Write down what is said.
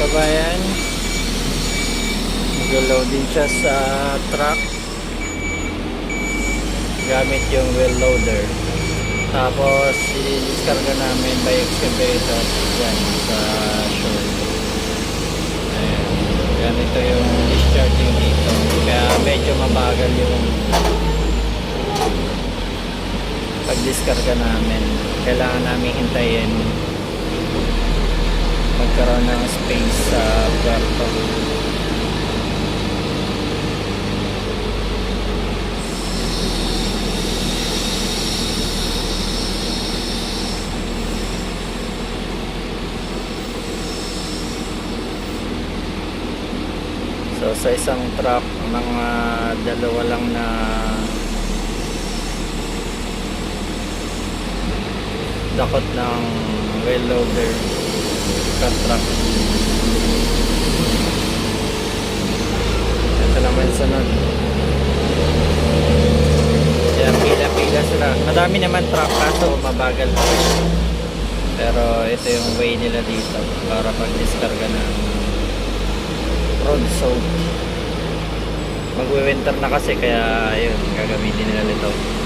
kabayan, mag-load din siya sa truck gamit yung wheel loader. Tapos i-discarga namin by excavator yan sa shore. Ayan. Ganito yung discharging dito, kaya medyo mabagal yung pag-discarga namin. Kailangan namin hintayin magkaroon ng space sa puerto. So sa isang truck, mga dalawa lang na dakot ng wheel loader sa truck. Ito naman sunod. Yan, pila-pila sila. Madami naman truck kaso mabagal pa rin. Pero ito yung way nila dito para pag-discarga ng road salt. Magwi-winter na kasi kaya ayun, gagamitin nila nito.